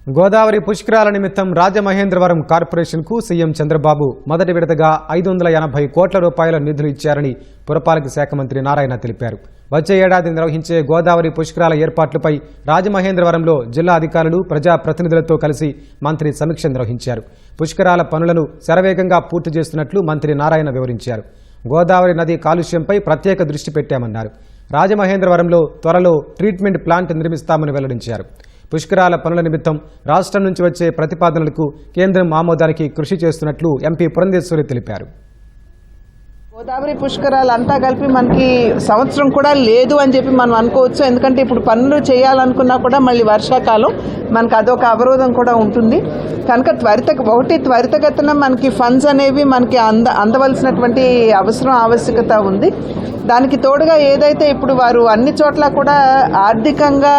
గోదావరి పుష్కరాల నిమిత్తం రాజమహేంద్రవరం కార్పొరేషన్కు సీఎం చంద్రబాబు మొదటి విడతగా 580 కోట్ల రూపాయల నిధులు ఇచ్చారని పురపాలక శాఖ మంత్రి నారాయణ తెలిపారు. వచ్చే ఏడాది నిర్వహించే గోదావరి పుష్కరాల ఏర్పాట్లపై రాజమహేంద్రవరంలో జిల్లా అధికారులు ప్రజాప్రతినిధులతో కలిసి మంత్రి సమీక్ష నిర్వహించారు. పుష్కరాల పనులను శరవేగంగా పూర్తి చేస్తున్నట్లు మంత్రి నారాయణ వివరించారు. గోదావరి నది కాలుష్యంపై ప్రత్యేక దృష్టి పెట్టామన్నారు. రాజమహేంద్రవరంలో త్వరలో ట్రీట్మెంట్ ప్లాంట్ నిర్మిస్తామని వెల్లడించారు. పుష్కరాల పనుల నిమిత్తం రాష్ట్రం నుంచి వచ్చే ప్రతిపాదనలకు కేంద్రం ఆమోదానికి కృషి చేస్తున్నట్లు ఎంపీ పురంధేశ్వరి తెలిపారు. గోదావరి పుష్కరాలు అంతా కలిపి మనకి సంవత్సరం కూడా లేదు అని చెప్పి మనం అనుకోవచ్చు. ఎందుకంటే ఇప్పుడు పనులు చేయాలనుకున్నా కూడా మళ్ళీ వర్షాకాలం మనకు అదొక అవరోధం కూడా ఉంటుంది. కనుక త్వరితగతిన మనకి ఫండ్స్ అనేవి మనకి అందవలసినటువంటి ఆవశ్యకత ఉంది. దానికి తోడుగా ఏదైతే ఇప్పుడు వారు అన్ని చోట్ల కూడా ఆర్థికంగా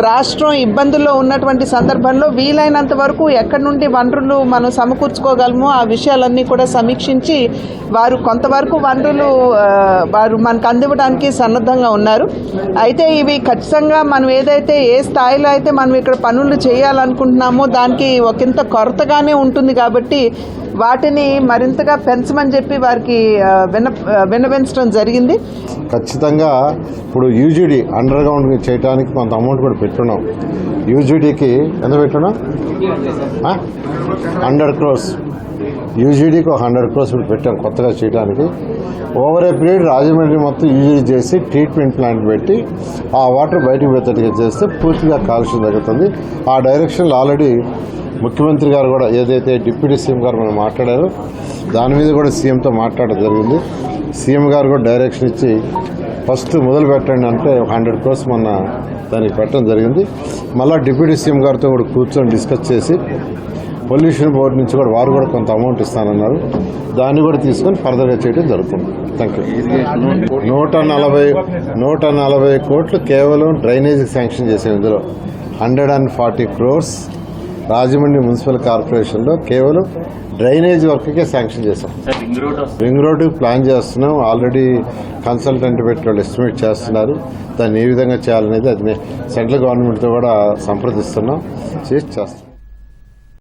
రాష్ట్రం ఇబ్బందుల్లో ఉన్నటువంటి సందర్భంలో వీలైనంత వరకు ఎక్కడి నుండి వనరులు మనం సమకూర్చుకోగలమో ఆ విషయాలన్నీ కూడా సమీక్షించి వారు కొంతవరకు వనరులు వారు మనకు అందివ్వడానికి సన్నద్ధంగా ఉన్నారు. అయితే ఇవి ఖచ్చితంగా మనం ఏదైతే ఏ స్థాయిలో అయితే మనం ఇక్కడ పనులు చేయాలనుకుంటున్నామో దానికి ఒకంత కొరతగానే ఉంటుంది. కాబట్టి వాటిని మరింతగా పెంచమని చెప్పి వారికి విన్నవించడం జరిగింది. ఖచ్చితంగా ఇప్పుడు యూజీడీ అండర్ గ్రౌండ్ చేయడానికి కొంత అమౌంట్ కూడా పెట్టున్నాం. యూజీడీకి ఎంత పెట్టున్నాం? 100 crores. యూజీడీకి 100 crores కూడా పెట్టాం కొత్తగా చేయడానికి. ఓవర్ ఏ పీరియడ్ రాజమండ్రి మొత్తం యూజీడీ చేసి ట్రీట్మెంట్ ప్లాంట్ పెట్టి ఆ వాటర్ బయటకు పోయేటట్టుగా చేస్తే పూర్తిగా కాలుష్యం తగ్గుతుంది. ఆ డైరెక్షన్లో ఆల్రెడీ ముఖ్యమంత్రి గారు కూడా ఏదైతే డిప్యూటీ సీఎం గారు మనం మాట్లాడారో దాని మీద కూడా సీఎంతో మాట్లాడడం జరిగింది. సీఎం గారు కూడా డైరెక్షన్ ఇచ్చి ఫస్ట్ మొదలు పెట్టండి అంటే 100 crores మొన్న దానికి పెట్టడం జరిగింది. మళ్ళీ డిప్యూటీ సీఎం గారితో కూడా కూర్చొని డిస్కస్ చేసి పొల్యూషన్ బోర్డు నుంచి కూడా వారు కూడా కొంత అమౌంట్ ఇస్తానన్నారు. దాన్ని కూడా తీసుకొని ఫర్దర్గా చేయడం జరుగుతుంది. Thank you. 140 కోట్లు కేవలం డ్రైనేజీకి శాంక్షన్ చేసాం. ఇందులో 140 crores రాజమండ్రి మున్సిపల్ కార్పొరేషన్లో కేవలం డ్రైనేజ్ వర్క్కే శాంక్షన్ చేశాం. రింగ్ రోడ్డు ప్లాన్ చేస్తున్నాం. ఆల్రెడీ కన్సల్టెంట్ పెట్టి వాళ్ళు ఎస్టిమేట్ చేస్తున్నారు. దాన్ని ఏ విధంగా చేయాలనేది అది సెంట్రల్ గవర్నమెంట్తో కూడా సంప్రదిస్తున్నాం. చేస్తాం.